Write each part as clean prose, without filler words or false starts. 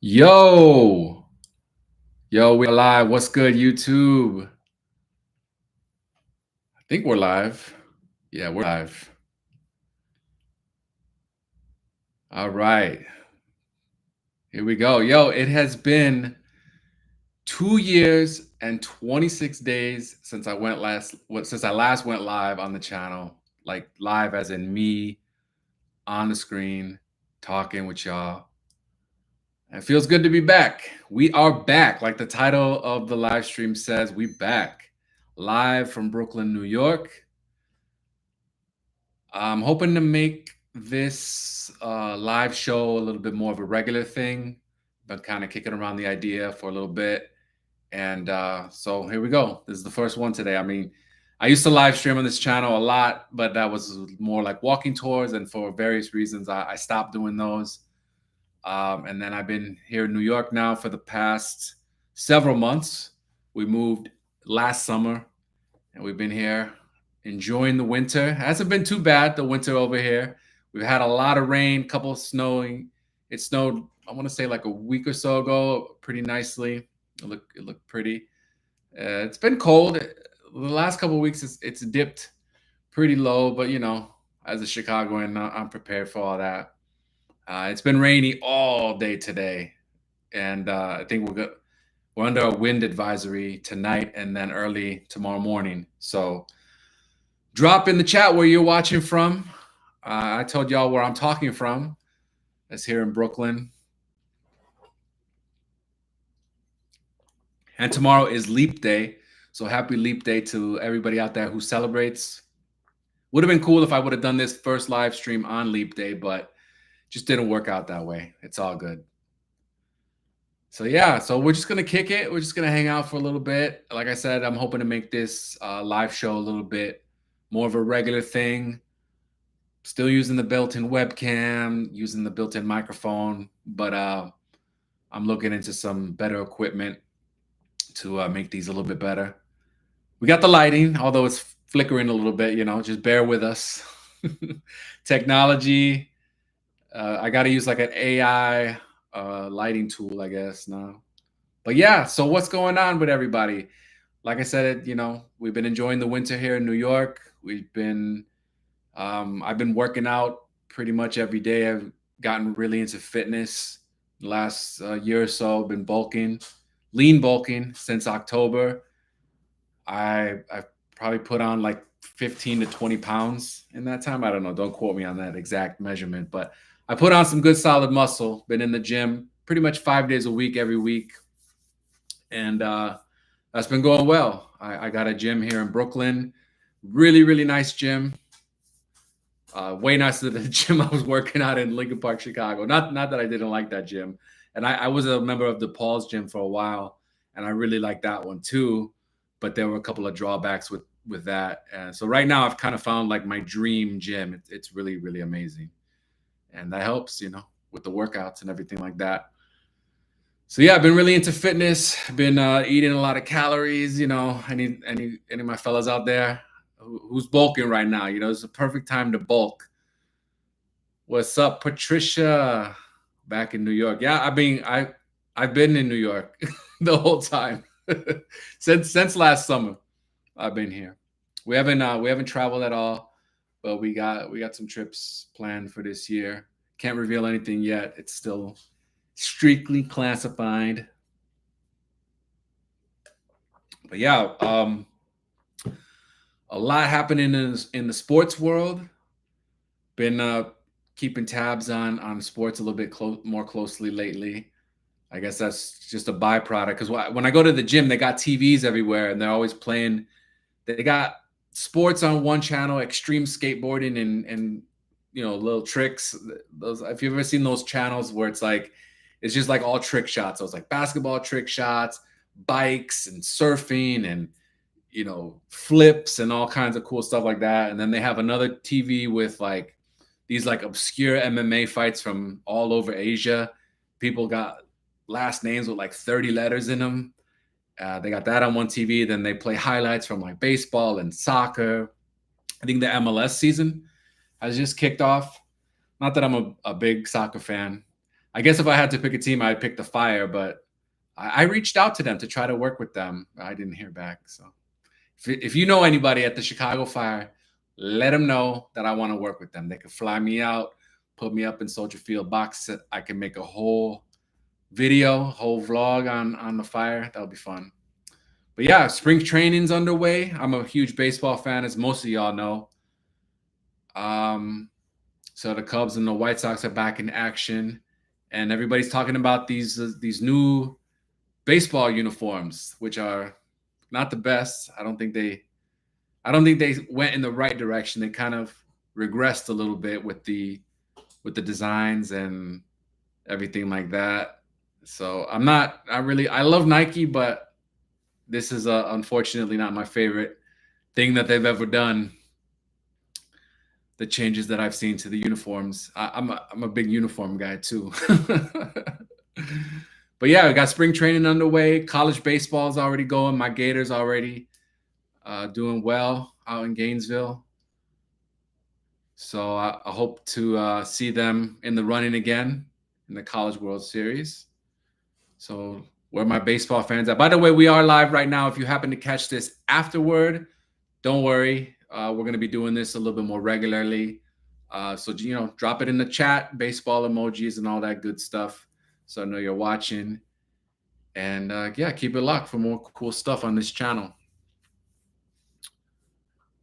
Yo, yo, we're live. What's good, YouTube? I think we're live. Yeah, we're live. All right, here we go. Yo, it has been 2 years and 26 days since since I last went live on the channel. Like live as in me on the screen talking with y'all. It feels good to be back. We are back, like the title of the live stream says. We back live from Brooklyn, New York. I'm hoping to make this live show a little bit more of a regular thing, but kind of kicking around the idea for a little bit. And so here we go. This is the first one today. I mean, I used to live stream on this channel a lot, but that was more like walking tours. And for various reasons, I stopped doing those. And then I've been here in New York now for the past several months. We moved last summer and we've been here enjoying the winter. Hasn't been too bad, the winter over here. We've had a lot of rain, couple of snowing. It snowed, I want to say like a week or so ago, pretty nicely. It looked pretty. It's been cold. The last couple of weeks, it's dipped pretty low, but as a Chicagoan, I'm prepared for all that. It's been rainy all day today, and I think we're under a wind advisory tonight and then early tomorrow morning. So drop in the chat where you're watching from. I told y'all where I'm talking from. That's here in Brooklyn. And tomorrow is Leap Day. So happy Leap Day to everybody out there who celebrates. Would have been cool if I would have done this first live stream on Leap Day, but just didn't work out that way. It's all good. So yeah, so we're just gonna kick it. We're just gonna hang out for a little bit. Like I said, I'm hoping to make this live show a little bit more of a regular thing. Still using the built-in webcam, using the built-in microphone, but I'm looking into some better equipment to make these a little bit better. We got the lighting, although it's flickering a little bit. Just bear with us. Technology. I got to use like an AI lighting tool, I guess now. But yeah, so what's going on with everybody? Like I said, we've been enjoying the winter here in New York. I've been working out pretty much every day. I've gotten really into fitness the last year or so. Been lean bulking since October. I've probably put on like 15 to 20 pounds in that time. I don't know. Don't quote me on that exact measurement, but I put on some good solid muscle. Been in the gym pretty much 5 days a week, every week, and that's been going well. I got a gym here in Brooklyn. Really, really nice gym. Way nicer than the gym I was working out in Lincoln Park, Chicago. Not that I didn't like that gym, and I was a member of the Paul's gym for a while, and I really liked that one too. But there were a couple of drawbacks with that, and so right now I've kind of found like my dream gym. It's really, really amazing, and that helps, with the workouts and everything like that. So yeah, I've been really into fitness. Been eating a lot of calories. Any of my fellas out there who's bulking right now? It's a perfect time to bulk. What's up, Patricia? Back in New York. Yeah, I've been in New York the whole time since last summer. I've been here. We haven't traveled at all, but we got some trips planned for this year. Can't reveal anything yet. It's still strictly classified. But yeah, a lot happening in the sports world. Been keeping tabs on sports a little bit more closely lately. I guess that's just a byproduct because when I go to the gym, they got TVs everywhere and they're always playing. They got sports on one channel, extreme skateboarding and little tricks. Those, if you've ever seen those channels where it's just like all trick shots. So it's like basketball trick shots, bikes and surfing and flips and all kinds of cool stuff like that. And then they have another TV with like these like obscure MMA fights from all over Asia. People got last names with like 30 letters in them. They got that on one TV. Then they play highlights from like baseball and soccer. I think the MLS season has just kicked off. Not that I'm a big soccer fan. I guess if I had to pick a team, I'd pick the Fire, but I reached out to them to try to work with them. I didn't hear back. So if you know anybody at the Chicago Fire, let them know that I want to work with them. They could fly me out, put me up in Soldier Field box. I can make a whole video, whole vlog on the Fire. That'll be fun. But yeah, spring training's underway. I'm a huge baseball fan, as most of y'all know. So the Cubs and the White Sox are back in action, and everybody's talking about these new baseball uniforms, which are not the best. I don't think they went in the right direction. They kind of regressed a little bit with the designs and everything like that. So I love Nike, but this is unfortunately not my favorite thing that they've ever done. The changes that I've seen to the uniforms. I'm a big uniform guy too. But yeah, we got spring training underway. College baseball is already going. My Gators already doing well out in Gainesville. So I hope to see them in the running again in the College World Series. So where my baseball fans at? By the way, we are live right now. If you happen to catch this afterward, don't worry. We're going to be doing this a little bit more regularly. So, drop it in the chat, baseball emojis and all that good stuff. So I know you're watching. And yeah, keep it locked for more cool stuff on this channel.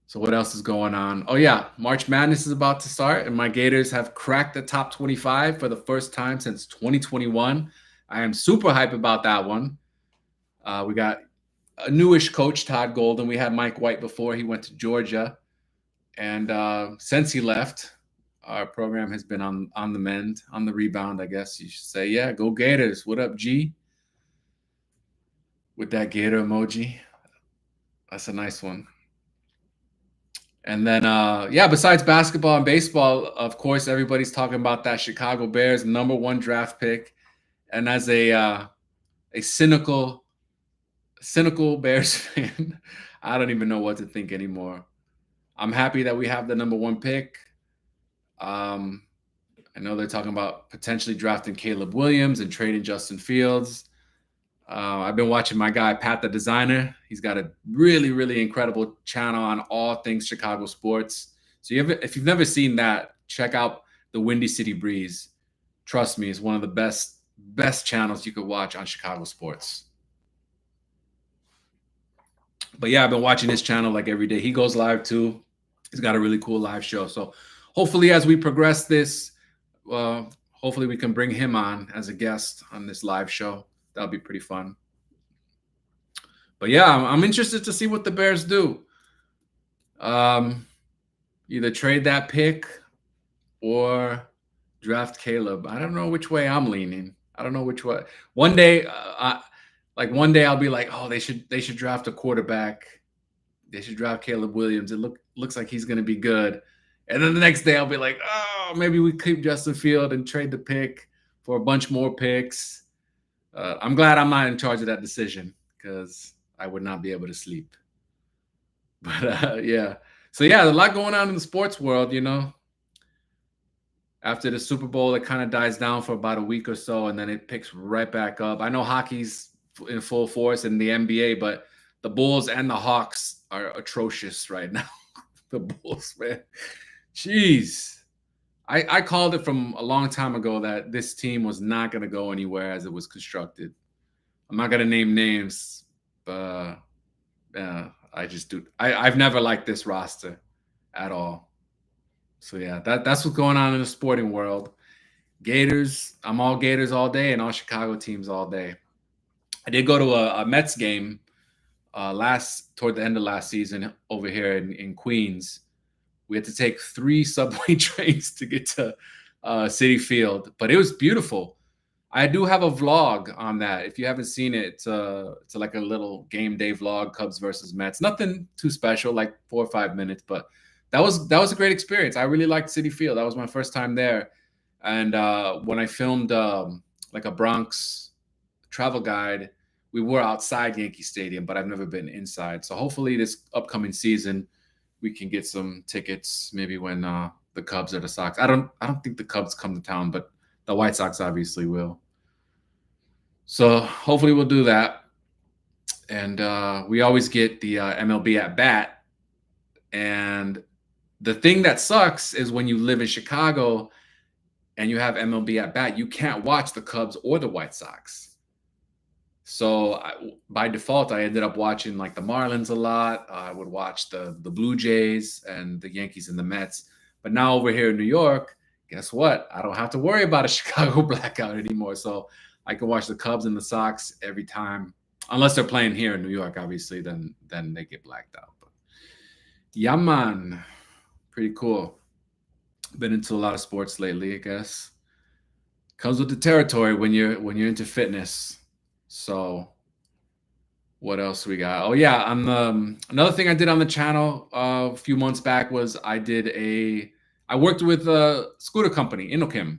So what else is going on? Oh yeah, March Madness is about to start, and my Gators have cracked the top 25 for the first time since 2021. I am super hype about that one. We got a newish coach, Todd Golden. We had Mike White before. He went to Georgia. And since he left, our program has been on the mend, on the rebound, I guess you should say. Yeah, go Gators. What up, G? With that Gator emoji. That's a nice one. And then, yeah, besides basketball and baseball, of course, everybody's talking about that Chicago Bears #1 draft pick. And as a cynical Bears fan, I don't even know what to think anymore. I'm happy that we have the #1 pick. I know they're talking about potentially drafting Caleb Williams and trading Justin Fields. I've been watching my guy, Pat the Designer. He's got a really, really incredible channel on all things Chicago sports. So if you've never seen that, check out the Windy City Breeze. Trust me, it's one of the best channels you could watch on Chicago sports. But yeah, I've been watching his channel like every day. He goes live too. He's got a really cool live show. So hopefully as we progress this, hopefully we can bring him on as a guest on this live show. That'll be pretty fun. But yeah, I'm interested to see what the Bears do. Either trade that pick or draft Caleb. I don't know which way I'm leaning. I don't know which way. One day I'll be like, oh, they should draft a quarterback. They should draft Caleb Williams. It looks like he's going to be good. And then the next day I'll be like, oh, maybe we keep Justin Field and trade the pick for a bunch more picks. I'm glad I'm not in charge of that decision because I would not be able to sleep. But yeah. So yeah, there's a lot going on in the sports world, After the Super Bowl, it kind of dies down for about a week or so, and then it picks right back up. I know hockey's in full force in the NBA, but the Bulls and the Hawks are atrocious right now. The Bulls, man. Jeez. I called it from a long time ago that this team was not going to go anywhere as it was constructed. I'm not going to name names, but I just do. I've never liked this roster at all. So yeah, that's what's going on in the sporting world. Gators, I'm all Gators all day and all Chicago teams all day. I did go to a Mets game toward the end of last season over here in Queens. We had to take 3 subway trains to get to Citi Field, but it was beautiful. I do have a vlog on that. If you haven't seen it, it's like a little game day vlog, Cubs versus Mets. Nothing too special, like 4 or 5 minutes, but that was a great experience. I really liked Citi Field. That was my first time there. And when I filmed like a Bronx travel guide, we were outside Yankee Stadium, but I've never been inside. So hopefully this upcoming season, we can get some tickets maybe when the Cubs or the Sox. I don't think the Cubs come to town, but The White Sox obviously will. So hopefully we'll do that. And we always get the MLB at bat. And the thing that sucks is when you live in Chicago and you have MLB at bat, you can't watch the Cubs or the White Sox. So by default, I ended up watching like the Marlins a lot. I would watch the Blue Jays and the Yankees and the Mets. But now over here in New York, guess what? I don't have to worry about a Chicago blackout anymore. So I can watch the Cubs and the Sox every time, unless they're playing here in New York. Obviously, then they get blacked out. But yeah, man, pretty cool. Been into a lot of sports lately, I guess. Comes with the territory when you're into fitness. So what else we got? Oh yeah, on the another thing I did on the channel a few months back was I worked with a scooter company, Inokim.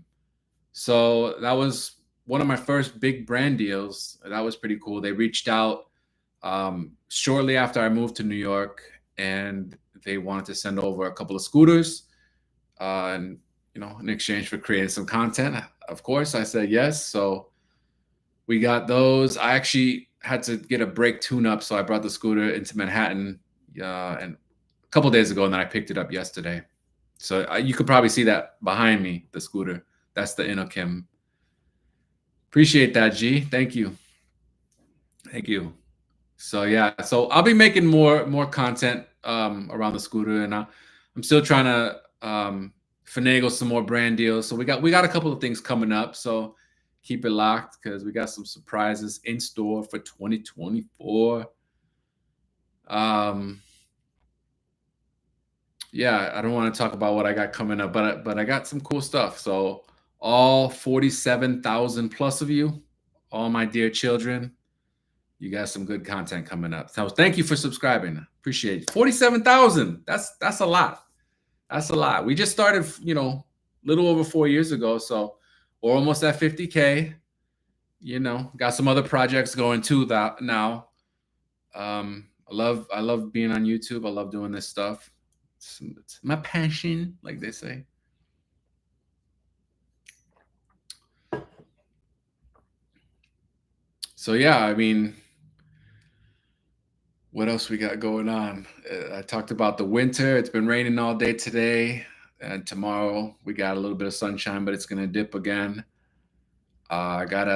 So that was one of my first big brand deals. That was pretty cool. They reached out shortly after I moved to New York, and they wanted to send over a couple of scooters, and in exchange for creating some content. Of course, I said yes. So we got those. I actually had to get a brake tune-up, so I brought the scooter into Manhattan and a couple days ago, and then I picked it up yesterday. So you could probably see that behind me, the scooter. That's the Inokim. Appreciate that, G. Thank you. Thank you. So yeah, so I'll be making more content around the scooter, and I'm still trying to finagle some more brand deals. So we got a couple of things coming up. So keep it locked because we got some surprises in store for 2024. Yeah, I don't want to talk about what I got coming up, but I got some cool stuff. So all 47,000 plus of you, all my dear children, you got some good content coming up. So thank you for subscribing. Appreciate it. 47,000. That's a lot. That's a lot. We just started, little over 4 years ago. So we're almost at 50K. Got some other projects going too that now. I love being on YouTube. I love doing this stuff. It's my passion, like they say. So yeah, I mean, what else we got going on? I talked about the winter. It's been raining all day today, and tomorrow we got a little bit of sunshine, but it's gonna dip again. I got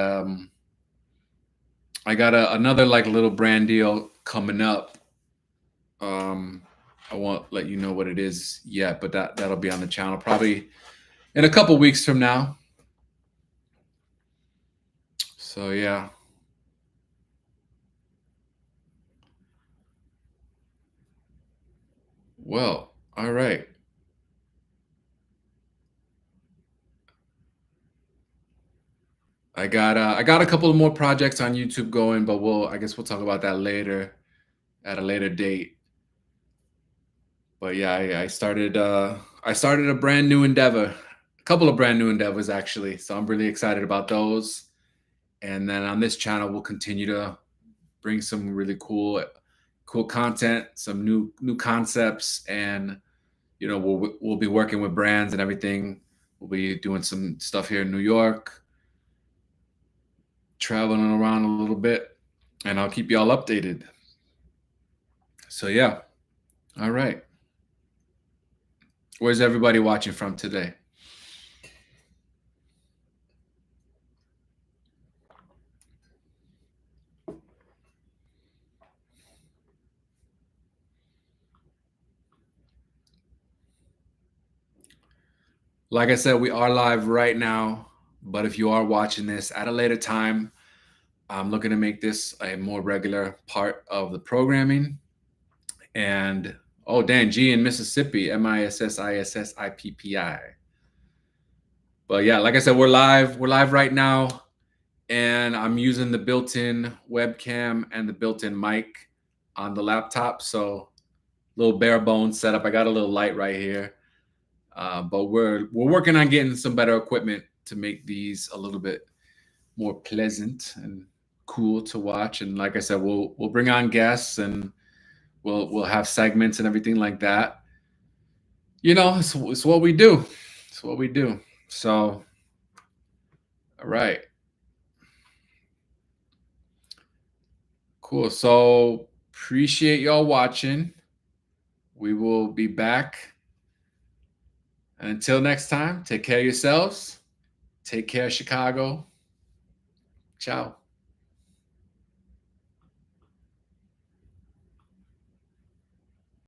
another like little brand deal coming up. I won't let you know what it is yet, but that'll be on the channel probably in a couple weeks from now. So yeah. Well, all right. I got a couple of more projects on YouTube going, but I guess we'll talk about that later at a later date. But yeah, I started a brand new endeavor, a couple of brand new endeavors actually. So I'm really excited about those. And then on this channel, we'll continue to bring some really cool content, some new concepts, and we'll be working with brands and everything. We'll be doing some stuff here in New York, traveling around a little bit, and I'll keep y'all updated. So yeah, all right. Where's everybody watching from today? Like I said, we are live right now, but if you are watching this at a later time, I'm looking to make this a more regular part of the programming. And oh, Dan G in Mississippi, MISSISSIPPI. But yeah, like I said, we're live right now, and I'm using the built-in webcam and the built-in mic on the laptop. So little bare bones setup. I got a little light right here. But we're working on getting some better equipment to make these a little bit more pleasant and cool to watch. And like I said, we'll bring on guests, and we'll have segments and everything like that. It's what we do. It's what we do. So All right. Cool. So appreciate y'all watching. We will be back. And until next time, take care of yourselves. Take care, Chicago. Ciao.